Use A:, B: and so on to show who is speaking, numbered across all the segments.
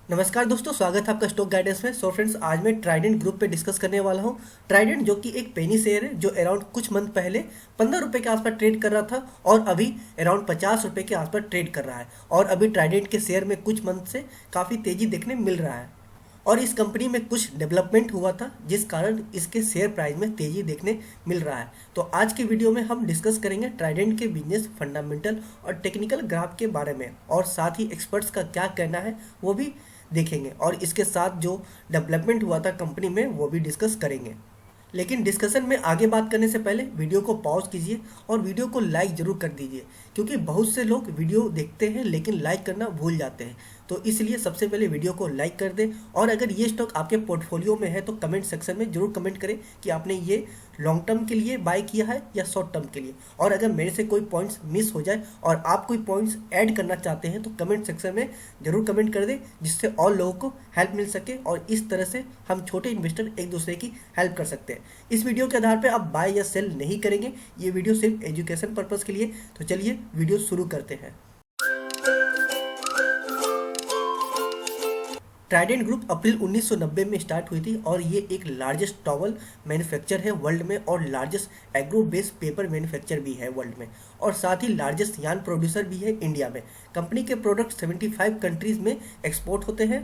A: नमस्कार दोस्तों, स्वागत है आपका स्टॉक गाइडेंस में। सो फ्रेंड्स, आज मैं ट्राइडेंट ग्रुप पे डिस्कस करने वाला हूँ। ट्राइडेंट जो कि एक पेनी शेयर है, जो अराउंड कुछ मंथ पहले 15 रुपये के आसपास ट्रेड कर रहा था और अभी अराउंड 50 रुपये के आसपास ट्रेड कर रहा है। और अभी ट्राइडेंट के शेयर में कुछ मंथ से काफ़ी तेज़ी देखने मिल रहा है और इस कंपनी में कुछ डेवलपमेंट हुआ था जिस कारण इसके शेयर प्राइस में तेज़ी देखने मिल रहा है। तो आज के वीडियो में हम डिस्कस करेंगे ट्राइडेंट के बिजनेस फंडामेंटल और टेक्निकल ग्राफ के बारे में, और साथ ही एक्सपर्ट्स का क्या कहना है वो भी देखेंगे, और इसके साथ जो डेवलपमेंट हुआ था कंपनी में वो भी डिस्कस करेंगे। लेकिन डिस्कशन में आगे बात करने से पहले वीडियो को पॉज कीजिए और वीडियो को लाइक ज़रूर कर दीजिए, क्योंकि बहुत से लोग वीडियो देखते हैं लेकिन लाइक करना भूल जाते हैं। तो इसलिए सबसे पहले वीडियो को लाइक कर दें, और अगर ये स्टॉक आपके पोर्टफोलियो में है तो कमेंट सेक्शन में ज़रूर कमेंट करें कि आपने ये लॉन्ग टर्म के लिए बाय किया है या शॉर्ट टर्म के लिए। और अगर मेरे से कोई पॉइंट्स मिस हो जाए और आप कोई पॉइंट्स ऐड करना चाहते हैं तो कमेंट सेक्शन में ज़रूर कमेंट कर दें, जिससे और लोगों को हेल्प मिल सके, और इस तरह से हम छोटे इन्वेस्टर एक दूसरे की हेल्प कर सकते हैं। इस वीडियो के आधार पर आप बाय या सेल नहीं करेंगे, ये वीडियो सिर्फ एजुकेशन पर्पज़ के लिए। तो चलिए वीडियो शुरू करते हैं। ट्राइडेंट ग्रुप अप्रैल 1990 में स्टार्ट हुई थी और ये एक लार्जेस्ट टॉवल मैन्युफैक्चर है वर्ल्ड में, और largest agro based paper manufacture भी है वर्ल्ड में, और साथ ही लार्जेस्ट यार्न प्रोड्यूसर भी है इंडिया में। कंपनी के प्रोडक्ट 75 कंट्रीज में एक्सपोर्ट होते हैं।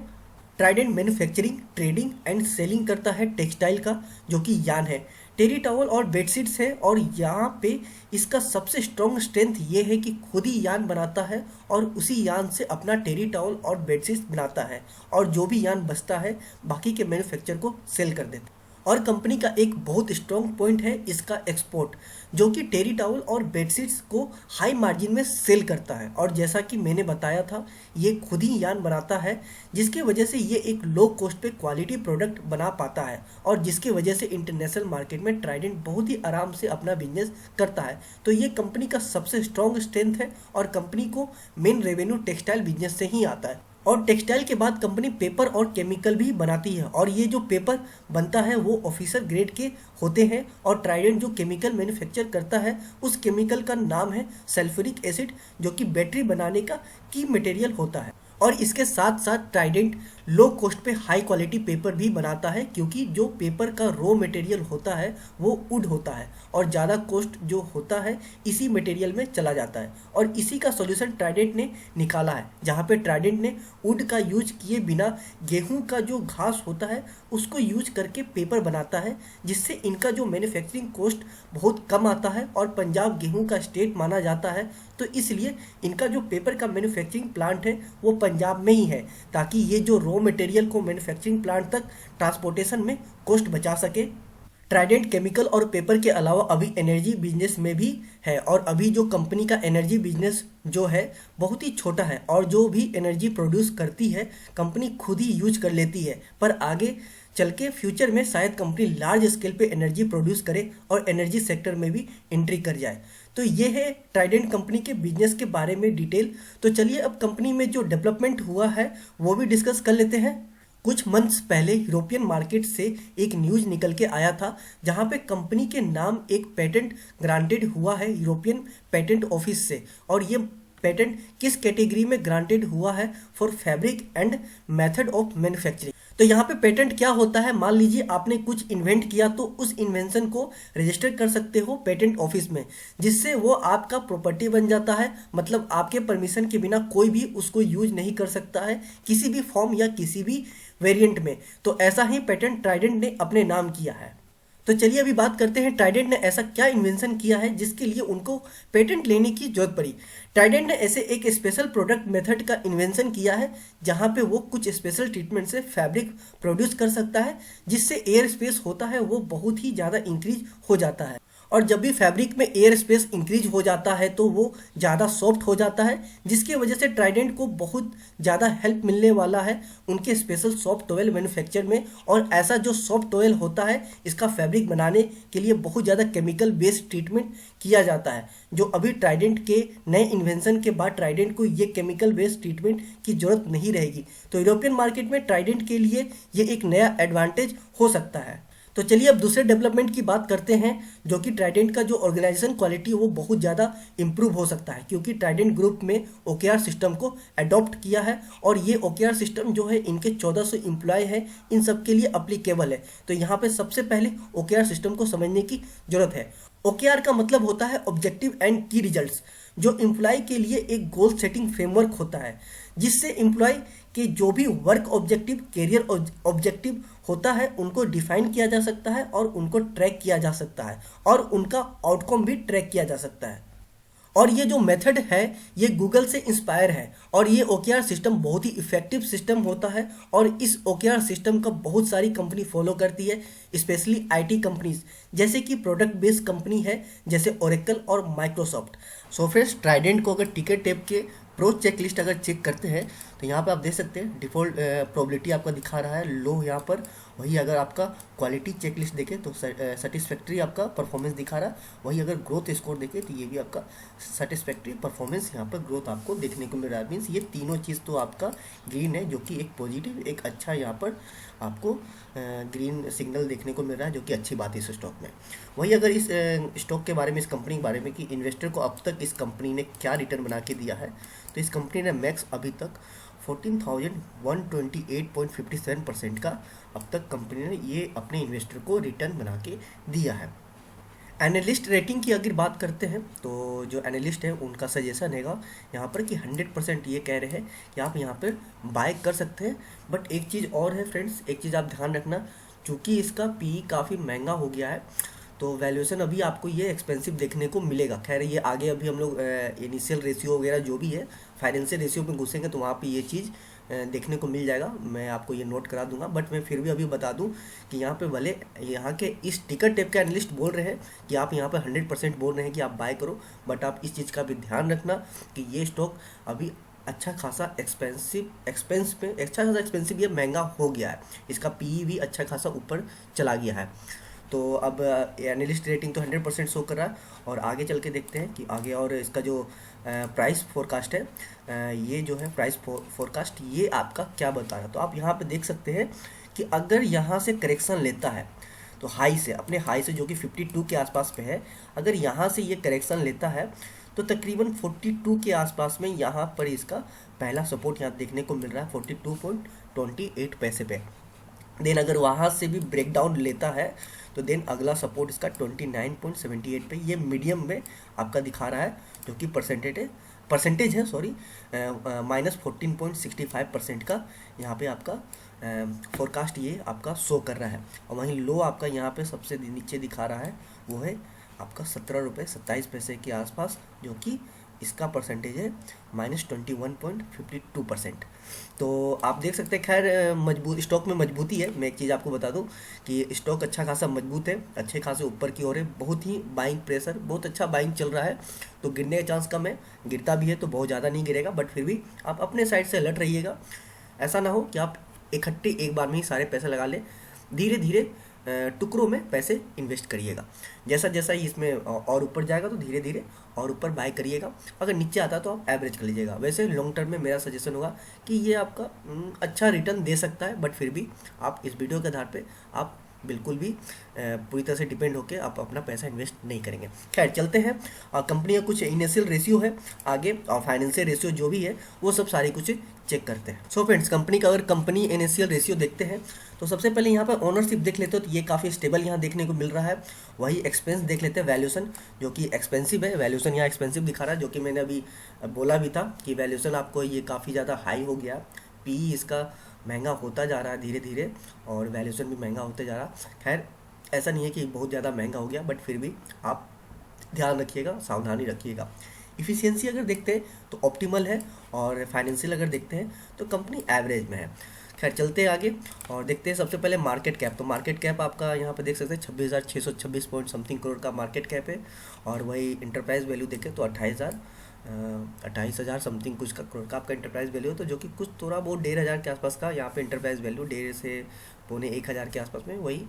A: Trident manufacturing, trading and selling करता है टेक्सटाइल का, जो कि यान है, टेरी टॉवल और बेडशीट्स है। और यहाँ पे इसका सबसे स्ट्रॉन्ग स्ट्रेंथ ये है कि खुद ही यान बनाता है और उसी यान से अपना टेरी टॉवल और बेडशीट्स बनाता है, और जो भी यान बचता है बाकी के मैन्युफैक्चर को सेल कर देता है। और कंपनी का एक बहुत स्ट्रॉन्ग पॉइंट है इसका एक्सपोर्ट, जो कि टेरी टॉवल और बेडशीट्स को हाई मार्जिन में सेल करता है। और जैसा कि मैंने बताया था, ये खुद ही यान बनाता है, जिसकी वजह से ये एक लो कॉस्ट पे क्वालिटी प्रोडक्ट बना पाता है, और जिसकी वजह से इंटरनेशनल मार्केट में ट्राइडेंट बहुत ही आराम से अपना बिजनेस करता है। तो ये कंपनी का सबसे स्ट्रॉन्ग स्ट्रेंथ है, और कंपनी को मेन रेवेन्यू टेक्सटाइल बिजनेस से ही आता है। और टेक्सटाइल के बाद कंपनी पेपर और केमिकल भी बनाती है, और ये जो पेपर बनता है वो ऑफिसर ग्रेड के होते हैं। और ट्राइडेंट जो केमिकल मैन्युफैक्चर करता है उस केमिकल का नाम है सल्फ्यूरिक एसिड, जो कि बैटरी बनाने का की मटेरियल होता है। और इसके साथ साथ ट्राइडेंट लो कॉस्ट पे हाई क्वालिटी पेपर भी बनाता है, क्योंकि जो पेपर का रॉ मटेरियल होता है वो वुड होता है, और ज़्यादा कॉस्ट जो होता है इसी मटेरियल में चला जाता है। और इसी का सॉल्यूशन ट्राइडेंट ने निकाला है, जहाँ पे ट्राइडेंट ने वुड का यूज किए बिना गेहूं का जो घास होता है उसको यूज करके पेपर बनाता है, जिससे इनका जो मैन्युफैक्चरिंग कॉस्ट बहुत कम आता है। और पंजाब गेहूं का स्टेट माना जाता है, तो इसलिए इनका जो पेपर का मैन्युफैक्चरिंग प्लांट है वो पंजाब में ही है, ताकि ये जो रॉ मटेरियल को मैन्युफैक्चरिंग प्लांट तक ट्रांसपोर्टेशन में कॉस्ट बचा सके। ट्राइडेंट केमिकल और पेपर के अलावा अभी एनर्जी बिजनेस में भी है, और अभी जो कंपनी का एनर्जी बिजनेस जो है बहुत ही छोटा है, और जो भी एनर्जी प्रोड्यूस करती है कंपनी खुद ही यूज कर लेती है। पर आगे चल के फ्यूचर में शायद कंपनी लार्ज स्केल पे एनर्जी प्रोड्यूस करे और एनर्जी सेक्टर में भी एंट्री कर जाए। तो ये है ट्राइडेंट कंपनी के बिजनेस के बारे में डिटेल। तो चलिए अब कंपनी में जो डेवलपमेंट हुआ है वो भी डिस्कस कर लेते हैं। कुछ मंथ्स पहले यूरोपियन मार्केट से एक न्यूज निकल के आया था, जहां पे कंपनी के नाम एक पेटेंट ग्रांटेड हुआ है यूरोपियन पेटेंट ऑफिस से। और ये पेटेंट किस कैटेगरी में ग्रांटेड हुआ है? For fabric and method of manufacturing. तो यहाँ पे पेटेंट क्या होता है? मान लीजिए आपने कुछ इन्वेंट किया तो उस इन्वेंशन को रजिस्टर कर सकते हो पेटेंट ऑफिस में, जिससे वो आपका प्रॉपर्टी बन जाता है। मतलब आपके परमिशन के बिना कोई भी उसको यूज नहीं कर सकता है किसी भी फॉर्म या किसी भी वेरिएंट में। तो ऐसा ही पेटेंट ट्राइडेंट ने अपने नाम किया है। तो चलिए अभी बात करते हैं ट्राइडेंट ने ऐसा क्या इन्वेंशन किया है जिसके लिए उनको पेटेंट लेने की जरूरत पड़ी। ट्राइडेंट ने ऐसे एक स्पेशल प्रोडक्ट मेथड का इन्वेंशन किया है, जहां पे वो कुछ स्पेशल ट्रीटमेंट से फैब्रिक प्रोड्यूस कर सकता है, जिससे एयर स्पेस होता है वो बहुत ही ज़्यादा इंक्रीज हो जाता है। और जब भी फैब्रिक में एयर स्पेस इंक्रीज हो जाता है तो वो ज़्यादा सॉफ्ट हो जाता है, जिसकी वजह से ट्राइडेंट को बहुत ज़्यादा हेल्प मिलने वाला है उनके स्पेशल सॉफ्ट टॉयल मैन्युफैक्चर में। और ऐसा जो सॉफ्ट टॉयल होता है इसका फैब्रिक बनाने के लिए बहुत ज़्यादा केमिकल बेस्ड ट्रीटमेंट किया जाता है, जो अभी ट्राइडेंट के नए इन्वेंशन के बाद ट्राइडेंट को ये केमिकल बेस्ड ट्रीटमेंट की जरूरत नहीं रहेगी। तो यूरोपियन मार्केट में ट्राइडेंट के लिए ये एक नया एडवांटेज हो सकता है। तो चलिए अब दूसरे डेवलपमेंट की बात करते हैं, जो कि ट्राइडेंट का जो ऑर्गेनाइजेशन क्वालिटी है वो बहुत ज़्यादा इंप्रूव हो सकता है, क्योंकि ट्राइडेंट ग्रुप में ओकेआर सिस्टम को अडॉप्ट किया है और ये ओकेआर सिस्टम जो है इनके 1400 एम्प्लॉय है इन सब के लिए अप्लीकेबल है। तो यहाँ पे सबसे पहले ओकेआर सिस्टम को समझने की जरूरत है। ओकेआर का मतलब होता है ऑब्जेक्टिव एंड की रिजल्ट्स, जो एम्प्लॉय के लिए एक गोल सेटिंग फ्रेमवर्क होता है, जिससे एम्प्लॉय के जो भी वर्क ऑब्जेक्टिव, कैरियर ऑब्जेक्टिव होता है उनको डिफाइन किया जा सकता है और उनको ट्रैक किया जा सकता है और उनका आउटकम भी ट्रैक किया जा सकता है। और ये जो मेथड है ये गूगल से इंस्पायर है और ये ओकेआर सिस्टम बहुत ही इफेक्टिव सिस्टम होता है और इस ओकेआर सिस्टम का बहुत सारी कंपनी फॉलो करती है, स्पेशली आईटी कंपनीज, जैसे कि प्रोडक्ट बेस्ड कंपनी है जैसे ओरेकल और माइक्रोसॉफ्ट। सो फ्रेंड्स, ट्राइडेंट को अगर टिकट टैब के प्रो चेकलिस्ट अगर चेक करते हैं तो यहाँ पे आप देख सकते हैं डिफ़ॉल्ट प्रोबेबिलिटी आपका दिखा रहा है लो यहाँ पर। वही अगर आपका क्वालिटी चेकलिस्ट देखें तो सेटिस्फैक्ट्री आपका परफॉर्मेंस दिखा रहा है। वही अगर ग्रोथ स्कोर देखें तो ये भी आपका सेटिस्फैक्ट्री परफॉर्मेंस यहाँ पर ग्रोथ आपको देखने को मिल रहा है। मीन्स ये तीनों चीज़ तो आपका ग्रीन है, जो कि एक पॉजिटिव, एक अच्छा यहाँ पर आपको ग्रीन सिग्नल देखने को मिल रहा है, जो कि अच्छी बात है इस स्टॉक में। वही अगर इस स्टॉक के बारे में, इस कंपनी के बारे में कि इन्वेस्टर को अब तक इस कंपनी ने क्या रिटर्न बना के दिया है, तो इस कंपनी ने मैक्स अभी तक 14,128.57% का अब तक कंपनी ने ये अपने इन्वेस्टर को रिटर्न बना के दिया है। एनालिस्ट रेटिंग की अगर बात करते हैं तो जो एनालिस्ट है उनका सजेशन हैगा यहाँ पर कि 100% ये कह रहे हैं कि आप यहाँ पर बाय कर सकते हैं। बट एक चीज़ और है फ्रेंड्स, एक चीज़ आप ध्यान रखना, चूँकि इसका पी काफ़ी महंगा हो गया है तो वैल्यूएशन अभी आपको ये एक्सपेंसिव देखने को मिलेगा। खैर ये आगे अभी हम लोग इनिशियल रेशियो वगैरह जो भी है फाइनेंशियल रेशियो में घुसेंगे तो वहाँ पे ये चीज़ देखने को मिल जाएगा, मैं आपको ये नोट करा दूंगा। बट मैं फिर भी अभी बता दूं कि यहाँ पे भले यहाँ के इस टिकट टेप के एनालिस्ट बोल रहे हैं कि आप यहाँ पे 100% बोल रहे हैं कि आप बाय करो, बट आप इस चीज़ का भी ध्यान रखना कि ये स्टॉक अभी अच्छा खासा एक्सपेंसिव, ये महंगा हो गया है, इसका पी भी अच्छा खासा ऊपर चला गया है। तो अब एनालिस्ट रेटिंग तो 100% शो कर रहा है और आगे चल के देखते हैं कि आगे और इसका जो प्राइस फोरकास्ट है, ये जो है प्राइस फोरकास्ट ये आपका क्या बता रहा है। तो आप यहाँ पे देख सकते हैं कि अगर यहाँ से करेक्शन लेता है तो हाई से, अपने हाई से जो कि 52 के आसपास पे है, अगर यहाँ से ये करेक्शन लेता है तो तकरीबन 42 के आसपास में यहाँ पर इसका पहला सपोर्ट यहाँ देखने को मिल रहा है 42.28 पैसे पे। देन अगर वहाँ से भी ब्रेकडाउन लेता है तो देन अगला सपोर्ट इसका 29.78 पे, ये मीडियम में आपका दिखा रहा है, जो कि परसेंटेज है सॉरी, -14.65% का यहाँ पे आपका फोरकास्ट ये आपका शो कर रहा है। और वहीं लो आपका यहाँ पे सबसे नीचे दिखा रहा है वो है आपका 17 रुपये 27 पैसे के आसपास, जो कि इसका परसेंटेज है -21.52%। तो आप देख सकते हैं। खैर मजबूत स्टॉक में मजबूती है। मैं एक चीज़ आपको बता दूं कि स्टॉक अच्छा खासा मजबूत है, अच्छे खासे ऊपर की ओर है, बहुत ही बाइंग प्रेशर, बहुत अच्छा बाइंग चल रहा है, तो गिरने का चांस कम है। गिरता भी है तो बहुत ज़्यादा नहीं गिरेगा, बट फिर भी आप अपने साइड से अलर्ट रहिएगा। ऐसा ना हो कि आप इकट्ठे एक बार में ही सारे पैसे लगा लें, धीरे धीरे टुकड़ों में पैसे इन्वेस्ट करिएगा। जैसा जैसा ही इसमें और ऊपर जाएगा तो धीरे धीरे और ऊपर बाय करिएगा, अगर नीचे आता तो आप एवरेज कर लीजिएगा। वैसे लॉन्ग टर्म में मेरा सजेशन होगा कि ये आपका अच्छा रिटर्न दे सकता है, बट फिर भी आप इस वीडियो के आधार पे आप बिल्कुल भी पूरी तरह से डिपेंड होकर आप अपना पैसा इन्वेस्ट नहीं करेंगे। खैर चलते हैं, कंपनी का कुछ इनिशियल रेशियो है आगे और फाइनेंशियल रेशियो जो भी है वो सब सारी कुछ चेक करते हैं। सो फ्रेंड्स, कंपनी का अगर कंपनी इनिशियल रेशियो देखते हैं तो सबसे पहले यहाँ पर ओनरशिप देख लेते हो तो ये काफ़ी स्टेबल यहाँ देखने को मिल रहा है। वही एक्सपेंस देख लेते हैं, वैल्यूएशन जो कि एक्सपेंसिव है, वैल्यूएशन यहाँ एक्सपेंसिव दिखा रहा है, जो कि मैंने अभी बोला भी था कि वैल्यूएशन आपको ये काफ़ी ज़्यादा हाई हो गया, पी इसका महंगा होता जा रहा है धीरे धीरे और वैल्यूएशन भी महंगा होते जा रहा। खैर ऐसा नहीं है कि बहुत ज़्यादा महंगा हो गया, बट फिर भी आप ध्यान रखिएगा, सावधानी रखिएगा। इफ़िशियंसी अगर देखते हैं तो ऑप्टिमल है और फाइनेंशियल अगर देखते हैं तो कंपनी एवरेज में है। खैर चलते हैं आगे और देखते हैं सबसे पहले मार्केट कैप। तो मार्केट कैप आपका यहाँ पे देख सकते हैं 26,626 पॉइंट समथिंग करोड़ का मार्केट कैप है। और वही इंटरप्राइज वैल्यू देखें तो 28,000 समथिंग कुछ का करोड़ का आपका इंटरप्राइज वैल्यू है, तो जो कि कुछ थोड़ा बहुत 1,500 के आसपास का यहाँ पे इंटरप्राइज वैल्यू, 1,500 से 1,000 के आसपास में, वही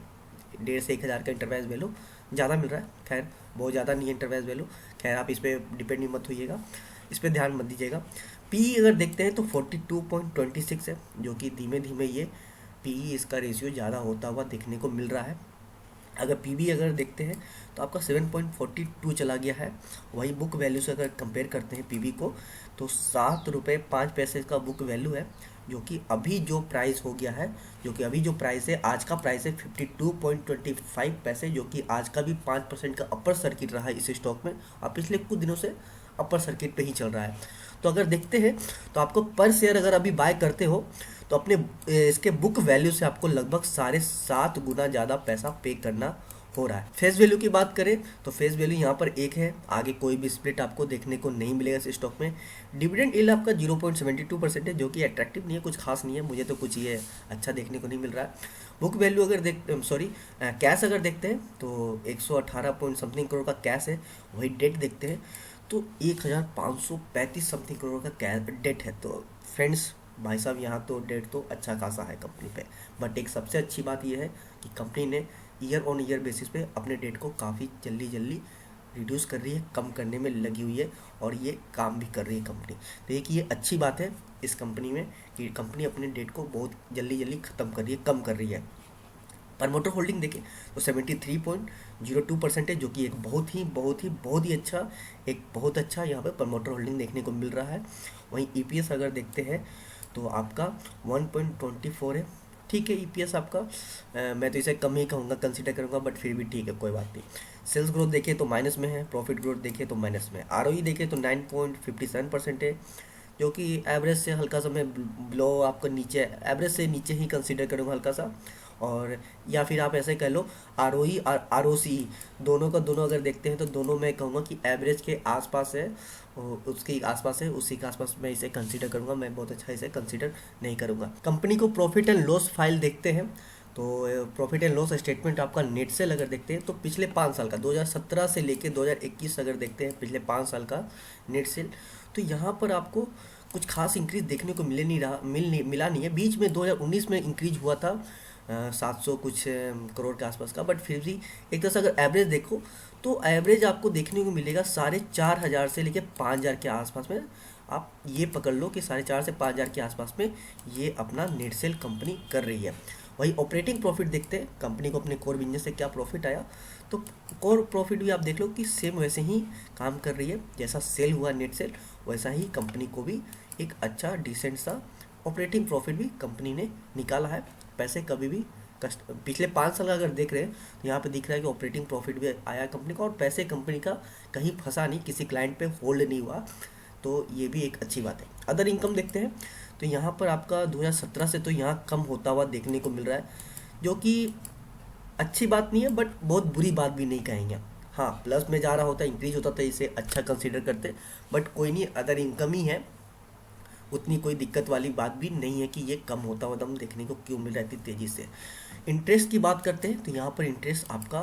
A: 1,500 से 1,000 का इंटरप्राइज वैल्यू ज़्यादा मिल रहा है। खैर बहुत ज़्यादा नहीं है इंटरप्राइज वैल्यू, खैर आप इस पर डिपेंड मत होइएगा, इस पर ध्यान मत दीजिएगा। पी अगर देखते हैं तो 42.26 है, जो कि धीमे धीमे ये पी इसका रेशियो ज़्यादा होता हुआ देखने को मिल रहा है। अगर पीबी अगर देखते हैं तो आपका 7.42 चला गया है। वही बुक वैल्यू से अगर कंपेयर करते हैं पीबी को, तो 7 रुपये 5 पैसे का बुक वैल्यू है, जो कि अभी जो प्राइस हो गया है, जो कि अभी जो प्राइस है, आज का प्राइस है 52.25 पैसे, जो कि आज का भी 5% का अपर सर्किट रहा है इस स्टॉक में, और पिछले कुछ दिनों से अपर सर्किट पे ही चल रहा है। तो अगर देखते हैं तो आपको पर शेयर अगर अभी बाय करते हो तो अपने इसके बुक वैल्यू से आपको लगभग 7.5 गुना ज़्यादा पैसा पे करना हो रहा है। फेस वैल्यू की बात करें तो फेस वैल्यू यहाँ पर एक है, आगे कोई भी स्प्लिट आपको देखने को नहीं मिलेगा इस स्टॉक में। डिविडेंड यील्ड आपका 0.72% है, जो कि अट्रैक्टिव नहीं है, कुछ खास नहीं है, मुझे तो कुछ ये अच्छा देखने को नहीं मिल रहा है। बुक वैल्यू अगर कैश अगर देखते हैं तो 118 पॉइंट समथिंग करोड़ का कैश है। वही डेट देखते हैं तो 1535 समथिंग करोड़ का डेट है। तो फ्रेंड्स, भाई साहब, यहाँ तो डेट तो अच्छा खासा है कंपनी पे। बट एक सबसे अच्छी बात यह है कि कंपनी ने ईयर ऑन ईयर बेसिस पे अपने डेट को काफ़ी जल्दी रिड्यूस कर रही है, कम करने में लगी हुई है, और ये काम भी कर रही है कंपनी। तो एक ये अच्छी बात है इस कंपनी में कि कंपनी अपने डेट को बहुत जल्दी ख़त्म कर रही है, कम कर रही है। प्रमोटर होल्डिंग देखें तो 73.02% है, जो कि एक बहुत ही अच्छा, एक बहुत अच्छा यहाँ पे प्रमोटर होल्डिंग देखने को मिल रहा है। वहीं ईपीएस अगर देखते हैं तो आपका 1.24 है। ठीक है, ईपीएस आपका मैं तो इसे कम ही कहूँगा, कंसीडर करूँगा, बट फिर भी ठीक है, कोई बात नहीं। सेल्स ग्रोथ देखें तो माइनस में है, प्रॉफिट ग्रोथ देखें तो माइनस में। आरओई देखें तो 9.57% है, जो कि एवरेज से हल्का सा मैं बिलो आपको नीचे, एवरेज से नीचे ही कंसीडर करूँगा हल्का सा। और या फिर आप ऐसे कह लो आरओई और आरओसी दोनों का दोनों अगर देखते हैं तो दोनों मैं कहूँगा कि एवरेज के आसपास है, और उसके आसपास है, उसी के आसपास मैं इसे कंसीडर करूँगा, मैं बहुत अच्छा इसे कंसीडर नहीं करूँगा। कंपनी को प्रॉफिट एंड लॉस फाइल देखते हैं तो प्रॉफिट एंड लॉस स्टेटमेंट आपका नेट सेल अगर देखते हैं तो पिछले 5 साल का 2017 से लेके 2021 अगर देखते हैं पिछले 5 साल का नेट सेल, तो यहाँ पर आपको कुछ खास इंक्रीज देखने को मिला नहीं है। बीच में 2019 में इंक्रीज हुआ था 700 कुछ करोड़ के आसपास का, बट फिर भी एक तरह से अगर एवरेज देखो तो एवरेज आपको देखने को मिलेगा 4,500 से लेके 5,000 के आसपास में। आप ये पकड़ लो कि 4,500 से 5,000 के आसपास में ये अपना नेट सेल कंपनी कर रही है। वही ऑपरेटिंग प्रॉफिट देखते हैं कंपनी को अपने कोर बिजनेस से क्या प्रॉफिट आया, तो कोर प्रॉफिट भी आप देख लो कि सेम वैसे ही काम कर रही है, जैसा सेल हुआ नेट सेल वैसा ही कंपनी को भी एक अच्छा डिसेंट सा ऑपरेटिंग प्रॉफिट भी कंपनी ने निकाला है। पैसे कभी भी पिछले 5 साल का अगर देख रहे हैं तो यहाँ पे दिख रहा है कि ऑपरेटिंग प्रॉफिट भी आया कंपनी का, और पैसे कंपनी का कहीं फंसा नहीं, किसी क्लाइंट पे होल्ड नहीं हुआ, तो ये भी एक अच्छी बात है। अदर इनकम देखते हैं तो यहाँ पर आपका 2017 से तो यहाँ कम होता हुआ देखने को मिल रहा है, जो कि अच्छी बात नहीं है, बट बहुत बुरी बात भी नहीं कहेंगे। हाँ, प्लस में जा रहा होता, इंक्रीज होता तो इसे अच्छा कंसीडर करते, बट कोई नहीं, अदर इनकम ही है, उतनी कोई दिक्कत वाली बात भी नहीं है कि ये कम होता हुआ दम देखने को क्यों मिल रहा है इतनी तेज़ी से। इंटरेस्ट की बात करते हैं तो यहाँ पर इंटरेस्ट आपका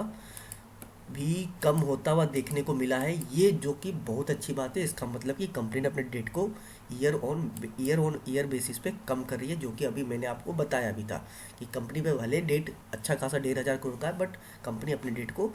A: भी कम होता हुआ देखने को मिला है, ये जो कि बहुत अच्छी बात है। इसका मतलब कि कंपनी ने अपने डेट को ईयर ऑन ईयर बेसिस पे कम कर रही है, जो कि अभी मैंने आपको बताया भी था कि कंपनी पे भले डेट अच्छा खासा 1,500 करोड़ का है, बट कंपनी अपने डेट को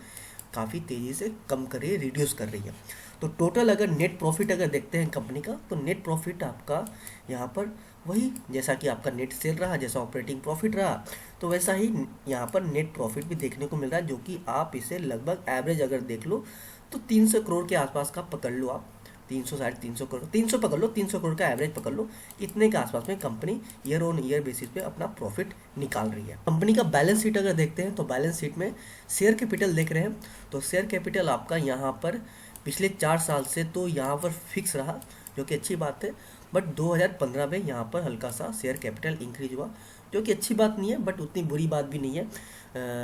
A: काफ़ी तेज़ी से कम कर रही है, रिड्यूस कर रही है। तो टोटल अगर नेट प्रॉफिट अगर देखते हैं कंपनी का, तो नेट प्रॉफिट आपका यहाँ पर वही जैसा कि आपका नेट सेल रहा, जैसा ऑपरेटिंग प्रॉफिट रहा, तो वैसा ही यहाँ पर नेट प्रॉफिट भी देखने को मिल रहा है, जो कि आप इसे लगभग एवरेज अगर देख लो तो 300 करोड़ के आसपास का पकड़ लो आप, 300 350 करोड़, 300 पकड़ लो, 300 करोड़ का एवरेज पकड़ लो, इतने के आसपास में company year on year basis पे अपना प्रॉफिट निकाल रही है। कंपनी का बैलेंस शीट अगर देखते हैं तो बैलेंस शीट में शेयर कैपिटल देख रहे हैं, तो शेयर कैपिटल आपका यहाँ पर पिछले 4 साल से तो यहाँ पर फिक्स रहा, जो कि अच्छी बात है, बट 2015 में यहाँ पर हल्का सा शेयर कैपिटल इंक्रीज हुआ, जो कि अच्छी बात नहीं है, बट उतनी बुरी बात भी नहीं है,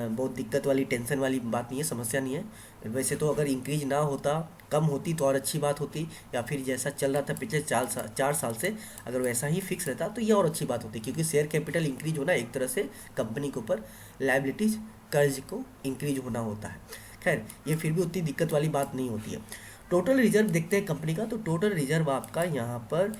A: बहुत दिक्कत वाली टेंशन वाली बात नहीं है, समस्या नहीं है। वैसे तो अगर इंक्रीज ना होता, कम होती तो और अच्छी बात होती, या फिर जैसा चल रहा था पिछले 4 साल से अगर वैसा ही फिक्स रहता तो ये और अच्छी बात होती, क्योंकि शेयर कैपिटल इंक्रीज होना एक तरह से कंपनी के ऊपर लायबिलिटीज कर्ज को इंक्रीज होना होता है। खैर, ये फिर भी उतनी दिक्कत वाली बात नहीं होती है। टोटल रिजर्व देखते हैं कंपनी का, तो टोटल रिजर्व आपका यहाँ पर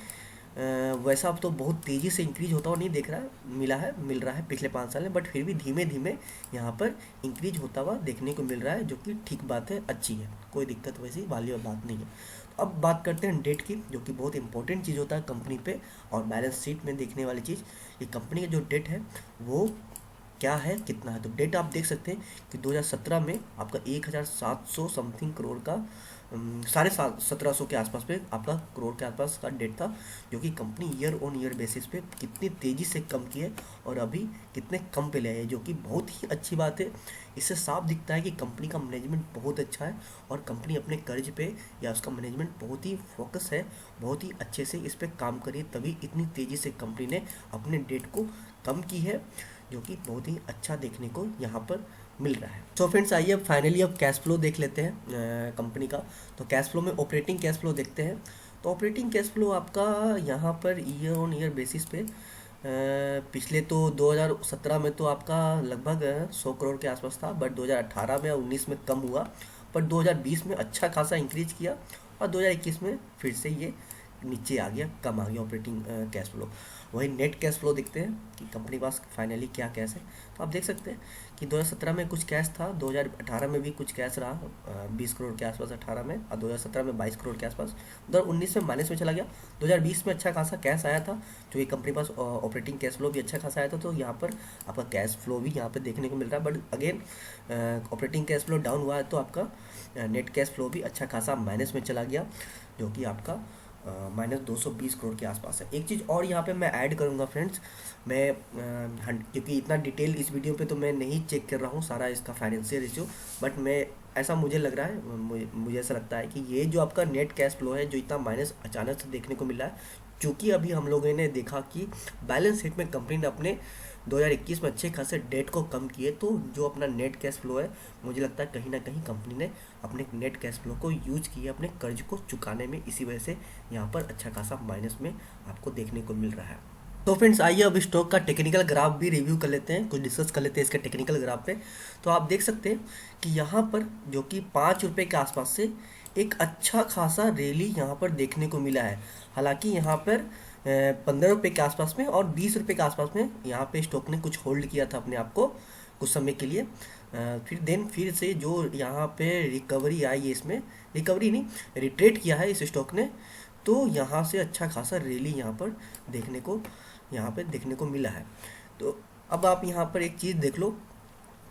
A: वैसा अब तो बहुत तेज़ी से इंक्रीज होता हुआ नहीं देख रहा है, मिल रहा है पिछले 5 साल में, बट फिर भी धीमे धीमे यहाँ पर इंक्रीज होता हुआ देखने को मिल रहा है, जो कि ठीक बात है, अच्छी है, कोई दिक्कत वैसी वाली बात नहीं है। तो अब बात करते हैं डेट की, जो कि बहुत इंपॉर्टेंट चीज़ होता है कंपनी पे, और बैलेंस शीट में देखने वाली चीज़, ये कंपनी का जो डेट है वो क्या है कितना है। तो डेट आप देख सकते हैं कि 2017 में आपका 1700 समथिंग करोड़ का, 1750 के आसपास पे आपका करोड़ के आसपास का डेट था, जो कि company year on year basis पे कितनी तेज़ी से कम की है और अभी कितने कम पे ले आई है, जो कि बहुत ही अच्छी बात है। इससे साफ दिखता है कि कंपनी का मैनेजमेंट बहुत अच्छा है और कंपनी अपने कर्ज पे या उसका मैनेजमेंट बहुत ही फोकस है, बहुत ही अच्छे से इस पर काम करी, तभी इतनी तेज़ी से कंपनी ने अपने डेट को कम की है, जो कि बहुत ही अच्छा देखने को यहाँ पर मिल रहा है। तो फ्रेंड्स आइए अब फाइनली अब कैश फ्लो देख लेते हैं कंपनी का। तो कैश फ्लो में ऑपरेटिंग कैश फ्लो देखते हैं। तो ऑपरेटिंग कैश फ्लो आपका यहाँ per year on year basis पे पिछले तो 2017 में तो आपका लगभग 100 करोड़ के आसपास था, बट 2018 में और 19 में कम हुआ, पर 2020 में अच्छा खासा इंक्रीज किया और 2021 में फिर से ये नीचे आ गया, कम आ गया ऑपरेटिंग कैश फ्लो। वही नेट कैश फ्लो देखते हैं कि कंपनी के पास फाइनली क्या कैश है। तो आप देख सकते हैं कि 2017 में कुछ कैश था, 2018 में भी कुछ कैश रहा 20 करोड़ के आसपास 18 में, और 2017 में 22 करोड़ के आसपास, 2019 में माइनस में चला गया, 2020 में अच्छा खासा कैश आया था, जो कि कंपनी के पास ऑपरेटिंग कैश फ्लो भी अच्छा खासा आया था। तो यहाँ पर आपका कैश फ्लो भी यहाँ पर देखने को मिल रहा है, but again operating cash flow down हुआ है तो आपका नेट कैश फ्लो भी अच्छा खासा माइनस में चला गया, जो कि आपका -220 करोड़ के आसपास है। एक चीज़ और यहाँ पे मैं ऐड करूँगा फ्रेंड्स, मैं क्योंकि इतना डिटेल इस वीडियो पे तो मैं नहीं चेक कर रहा हूँ सारा इसका फाइनेंशियल रेशियो, बट मैं ऐसा मुझे लग रहा है, मुझे ऐसा लगता है कि ये जो आपका नेट कैश फ्लो है जो इतना माइनस अचानक से देखने को मिला है, क्योंकि अभी हम लोगों ने देखा कि बैलेंस शीट में कंपनी ने अपने 2021 में अच्छे खासे डेट को कम किए, तो जो अपना नेट कैश फ्लो है मुझे लगता है कहीं ना कहीं कंपनी ने अपने नेट कैश फ्लो को यूज किया अपने कर्ज को चुकाने में, इसी वजह से यहाँ पर अच्छा खासा माइनस में आपको देखने को मिल रहा है। तो फ्रेंड्स आइए अब स्टॉक का टेक्निकल ग्राफ भी रिव्यू कर लेते हैं, कुछ डिस्कस कर लेते हैं इसके टेक्निकल ग्राफ पे। तो आप देख सकते हैं कि यहाँ पर जो कि 5 रुपये के आसपास से एक अच्छा खासा रैली यहाँ पर देखने को मिला है। हालांकि यहाँ पर 15 रुपये के आसपास में और 20 रुपये के आसपास में यहाँ पे स्टॉक ने कुछ होल्ड किया था अपने आप को कुछ समय के लिए, फिर से जो यहाँ पे रिकवरी आई है, इसमें रिकवरी नहीं रिट्रेट किया है इस स्टॉक ने, तो यहाँ से अच्छा खासा रैली यहाँ पे देखने को मिला है। तो अब आप यहाँ पर एक चीज़ देख लो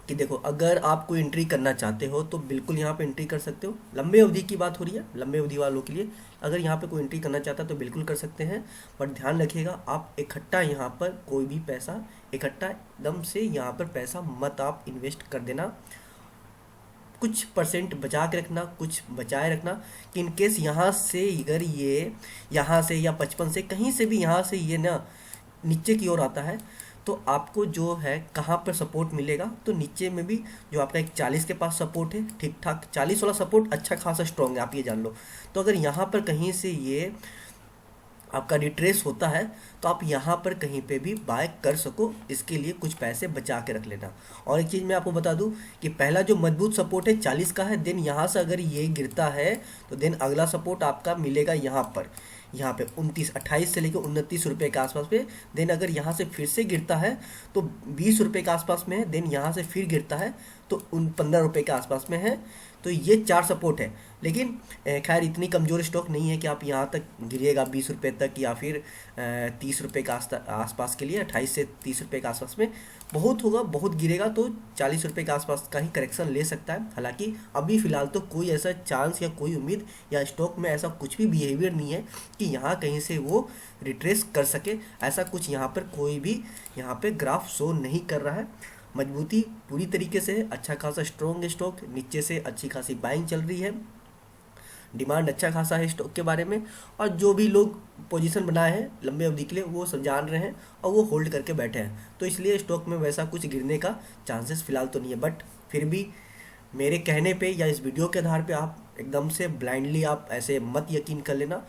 A: कि देखो, अगर आप कोई एंट्री करना चाहते हो तो बिल्कुल यहाँ पे एंट्री कर सकते हो। लंबे अवधि की बात हो रही है, लंबे अवधि वालों के लिए अगर यहाँ पे कोई एंट्री करना चाहता है तो बिल्कुल कर सकते हैं, बट ध्यान रखिएगा आप इकट्ठा यहाँ पर कोई भी पैसा इकट्ठा एकदम से यहाँ पर पैसा मत आप इन्वेस्ट कर देना, कुछ परसेंट बचा के रखना, कुछ बचाए रखना, कि इनकेस यहाँ से अगर ये यहाँ से या 55 से कहीं से भी यहाँ से ये ना नीचे की ओर आता है, तो आपको जो है कहाँ पर सपोर्ट मिलेगा, तो नीचे में भी जो आपका एक 40 के पास सपोर्ट है, ठीक ठाक 40 वाला सपोर्ट अच्छा खासा स्ट्रॉन्ग है, आप ये जान लो। तो अगर यहाँ पर कहीं से ये आपका रिट्रेस होता है तो आप यहाँ पर कहीं पे भी बाय कर सको, इसके लिए कुछ पैसे बचा के रख लेना। और एक चीज़ मैं आपको बता दूं कि पहला जो मजबूत सपोर्ट है 40 का है, देन यहाँ से अगर ये गिरता है तो देन अगला सपोर्ट आपका मिलेगा यहाँ पे 28 से लेकर 29 रुपये के आसपास पे। देन अगर यहाँ से फिर से गिरता है तो 20 रुपये के आसपास में है, देन यहाँ से फिर गिरता है तो 15 रुपये के आसपास में है। तो ये 4 सपोर्ट है, लेकिन खैर इतनी कमज़ोर स्टॉक नहीं है कि आप यहाँ तक गिरिएगा 20 रुपये तक या फिर 30 रुपये के आसपास के लिए, 28 से 30 रुपये के आसपास में बहुत होगा, बहुत गिरेगा तो 40 रुपये के आसपास का ही करेक्शन ले सकता है। हालांकि अभी फ़िलहाल तो कोई ऐसा चांस या कोई उम्मीद या स्टॉक में ऐसा कुछ भी बिहेवियर नहीं है कि यहाँ कहीं से वो रिट्रेस कर सके, ऐसा कुछ यहाँ पर कोई भी यहाँ पे ग्राफ शो नहीं कर रहा है। मजबूती पूरी तरीके से अच्छा खासा स्ट्रॉन्ग स्टॉक, नीचे से अच्छी खासी बाइंग चल रही है, डिमांड अच्छा खासा है स्टॉक के बारे में, और जो भी लोग पोजीशन बनाए हैं लंबे अवधि के लिए वो सब जान रहे हैं और वो होल्ड करके बैठे हैं, तो इसलिए स्टॉक में वैसा कुछ गिरने का चांसेस फिलहाल तो नहीं है। बट फिर भी मेरे कहने पे या इस वीडियो के आधार पे आप एकदम से ब्लाइंडली आप ऐसे मत यकीन कर लेना।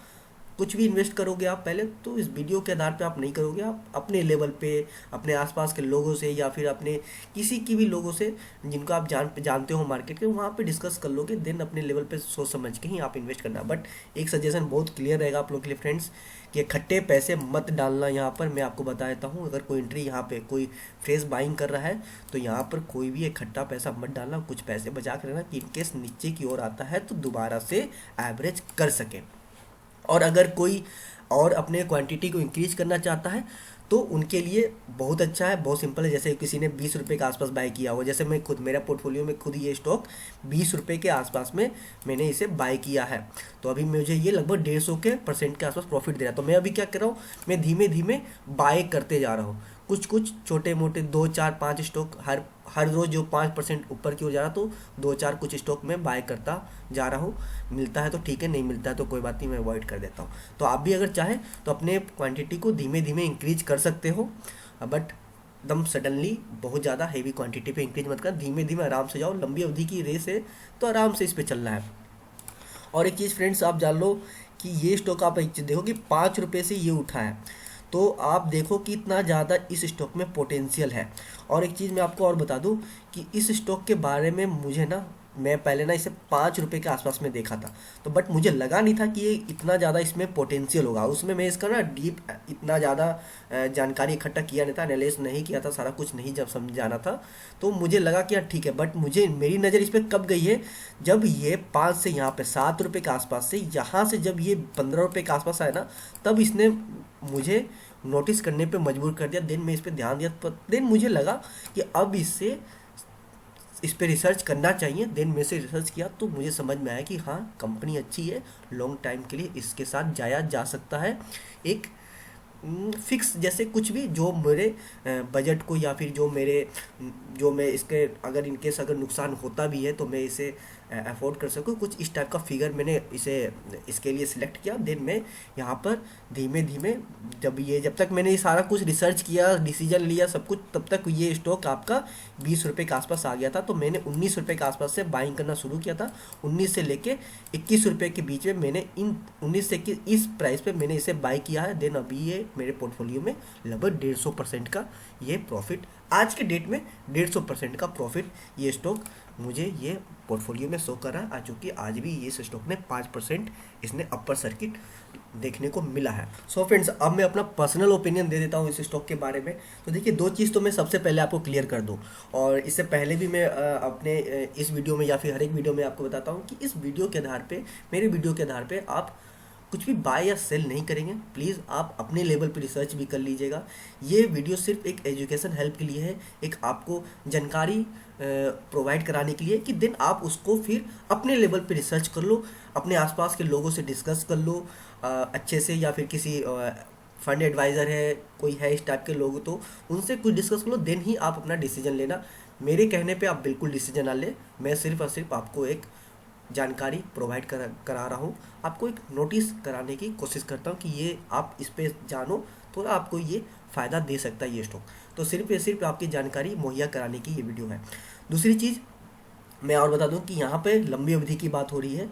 A: कुछ भी इन्वेस्ट करोगे आप पहले तो इस वीडियो के आधार पे आप नहीं करोगे, आप अपने लेवल पे अपने आसपास के लोगों से या फिर अपने किसी की भी लोगों से जिनको आप जानते हो मार्केट के, वहाँ पे डिस्कस कर लोगे, देन अपने लेवल पे सोच समझ के ही आप इन्वेस्ट करना। बट एक सजेशन बहुत क्लियर रहेगा आप लोगों के लिए फ्रेंड्स कि खट्टे पैसे मत डालना। यहाँ पर मैं आपको बता देता हूँ, अगर कोई एंट्री यहाँ पे कोई फ्रेश बाइंग कर रहा है तो यहाँ पर कोई भी एक खट्टा पैसा मत डालना, कुछ पैसे बचा कर रखना कि इनकेस नीचे की ओर आता है तो दोबारा से एवरेज कर सके। और अगर कोई और अपने क्वांटिटी को इंक्रीज करना चाहता है तो उनके लिए बहुत अच्छा है, बहुत सिंपल है। जैसे किसी ने 20 रुपये के आसपास बाय किया हो, जैसे मैं खुद, मेरा पोर्टफोलियो में खुद ये स्टॉक 20 रुपये के आसपास में मैंने इसे बाय किया है। तो अभी मुझे ये लगभग 150% के आसपास प्रॉफिट दे रहा है। तो मैं अभी क्या कर रहा हूँ, मैं धीमे धीमे बाय करते जा रहा हूँ, कुछ कुछ छोटे मोटे 2 4 5 स्टॉक हर हर रोज़ जो 5% ऊपर की ओर जा रहा, तो 2 4 कुछ स्टॉक में बाय करता जा रहा हूँ। मिलता है तो ठीक है, नहीं मिलता है तो कोई बात नहीं, मैं अवॉइड कर देता हूँ। तो आप भी अगर चाहें तो अपने क्वांटिटी को धीमे धीमे इंक्रीज कर सकते हो, बट एकदम सडनली बहुत ज़्यादा हेवी क्वांटिटी पे इंक्रीज मत कर, धीमे धीमे आराम से जाओ। लंबी अवधि की रेस है तो आराम से इस पे चलना है। और एक चीज़ फ्रेंड्स आप जान लो कि ये स्टॉक, आप एक चीज़ देखो कि 5 रुपये से ये उठा है, तो आप देखो कि इतना ज़्यादा इस स्टॉक में पोटेंशियल है। और एक चीज़ मैं आपको और बता दूं कि इस स्टॉक के बारे में मुझे ना, मैं पहले ना इसे 5 रुपये के आसपास में देखा था, तो बट मुझे लगा नहीं था कि ये इतना ज़्यादा इसमें पोटेंशियल होगा। उसमें मैं इसका ना डीप इतना ज़्यादा जानकारी इकट्ठा किया नहीं था, एनालिसिस नहीं किया था, सारा कुछ नहीं जब समझाना था, तो मुझे लगा कि यार ठीक है। बट मुझे, मेरी नज़र इस पर कब गई है, जब ये 5 से यहाँ पे 7 रुपये के आसपास से, यहाँ से जब ये 15 रुपये के आसपास आया ना, तब इसने मुझे नोटिस करने पे मजबूर कर दिया। देन मैं इस पे ध्यान दिया, देन मुझे लगा कि अब इस पे रिसर्च करना चाहिए। देन मैं से रिसर्च किया तो मुझे समझ में आया कि हाँ, कंपनी अच्छी है, लॉन्ग टाइम के लिए इसके साथ जाया जा सकता है। एक फिक्स जैसे कुछ भी जो मेरे बजट को, या फिर जो मैं इसके, अगर इनकेस अगर नुकसान होता भी है तो मैं इसे अफोर्ड कर सकूँ, कुछ इस टाइप का फिगर मैंने इसके लिए सिलेक्ट किया। देन मैं यहाँ पर धीमे धीमे, जब तक मैंने ये सारा कुछ रिसर्च किया, डिसीजन लिया सब कुछ, तब तक ये स्टॉक आपका 20 रुपये के आसपास आ गया था। तो मैंने 19 रुपये के आसपास से बाइंग करना शुरू किया था। 19 से लेके 21 रुपये के बीच में मैंने इन 19 से 21 इस प्राइस पे मैंने इसे बाई किया है। देन अभी ये मेरे पोर्टफोलियो में लगभग 150% का ये प्रॉफिट, आज के डेट में 150% का प्रॉफिट ये स्टॉक मुझे ये पोर्टफोलियो में शो कर रहा है। चूँकि आज भी इस स्टॉक ने 5% इसने अपर सर्किट देखने को मिला है। सो फ्रेंड्स, अब मैं अपना पर्सनल ओपिनियन दे देता हूँ इस स्टॉक के बारे में। तो देखिए, दो चीज़ तो मैं सबसे पहले आपको क्लियर कर दूँ, और इससे पहले भी मैं अपने इस वीडियो में या फिर हर एक वीडियो में आपको बताता हूँ कि इस वीडियो के आधार पे, मेरे वीडियो के आधार पे आप कुछ भी बाय या सेल नहीं करेंगे। प्लीज़ आप अपने लेवल पे रिसर्च भी कर लीजिएगा। ये वीडियो सिर्फ एक एजुकेशन हेल्प के लिए है, एक आपको जानकारी प्रोवाइड कराने के लिए, कि दिन आप उसको फिर अपने लेवल पे रिसर्च कर लो, अपने आसपास के लोगों से डिस्कस कर लो अच्छे से, या फिर किसी फंड एडवाइज़र है, कोई है इस टाइप के लोग, तो उनसे कुछ डिस्कस कर लो। देन ही आप अपना डिसीजन लेना। मेरे कहने पे आप बिल्कुल डिसीजन ना ले। मैं सिर्फ और सिर्फ आपको एक जानकारी प्रोवाइड करा रहा हूँ, आपको एक नोटिस कराने की कोशिश करता हूँ कि ये आप इस पे जानो, थोड़ा आपको ये फ़ायदा दे सकता है ये स्टॉक। तो सिर्फ आपकी जानकारी मुहैया कराने की ये वीडियो है। दूसरी चीज़ मैं और बता दूं कि यहाँ पे लंबी अवधि की बात हो रही है,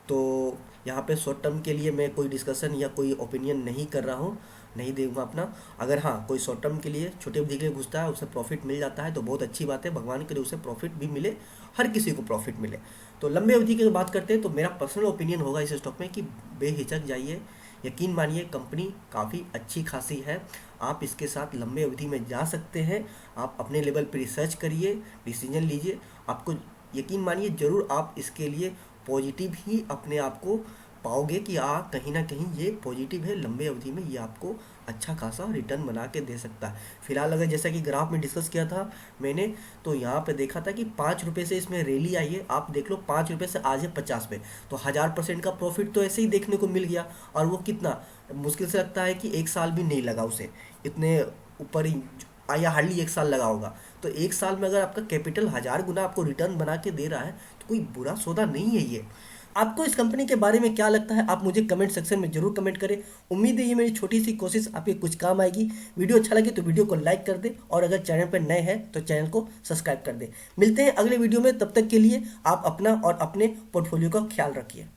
A: तो यहाँ पे शॉर्ट टर्म के लिए मैं कोई डिस्कशन या कोई ओपिनियन नहीं कर रहा हूँ, नहीं दूंगा अपना। अगर हाँ, कोई शॉर्ट टर्म के लिए, छोटी अवधि के लिए घुसता है, उसे प्रॉफिट मिल जाता है तो बहुत अच्छी बात है, भगवान के लिए उसे प्रॉफिट भी मिले, हर किसी को प्रॉफिट मिले। तो लंबी अवधि की बात करते हैं तो मेरा पर्सनल ओपिनियन होगा इस स्टॉक में कि बेहिचक जाइए, यकीन मानिए, कंपनी काफ़ी अच्छी खासी है, आप इसके साथ लंबे अवधि में जा सकते हैं। आप अपने लेवल पर रिसर्च करिए, डिसीजन लीजिए, आपको यकीन मानिए ज़रूर आप इसके लिए पॉजिटिव ही अपने आप को पाओगे कि कहीं ना कहीं ये पॉजिटिव है, लंबे अवधि में ये आपको अच्छा खासा रिटर्न बना के दे सकता है। फिलहाल अगर जैसा कि ग्राफ में डिस्कस किया था मैंने, तो यहाँ पे देखा था कि 5 रुपये से इसमें रैली आई है। आप देख लो 5 रुपये से आज है 50 पे, तो 1000% का प्रॉफिट तो ऐसे ही देखने को मिल गया। और वो कितना मुश्किल से लगता है कि 1 साल भी नहीं लगा उसे, इतने ऊपर ही या हार्डली 1 साल लगा होगा। तो 1 साल में अगर आपका कैपिटल 1000 गुना आपको रिटर्न बना के दे रहा है तो कोई बुरा सौदा नहीं है ये। आपको इस कंपनी के बारे में क्या लगता है, आप मुझे कमेंट सेक्शन में जरूर कमेंट करें। उम्मीद है ये मेरी छोटी सी कोशिश आपके कुछ काम आएगी। वीडियो अच्छा लगे तो वीडियो को लाइक कर दें, और अगर चैनल पर नए हैं तो चैनल को सब्सक्राइब कर दें। मिलते हैं अगले वीडियो में, तब तक के लिए आप अपना और अपने पोर्टफोलियो का ख्याल रखिए।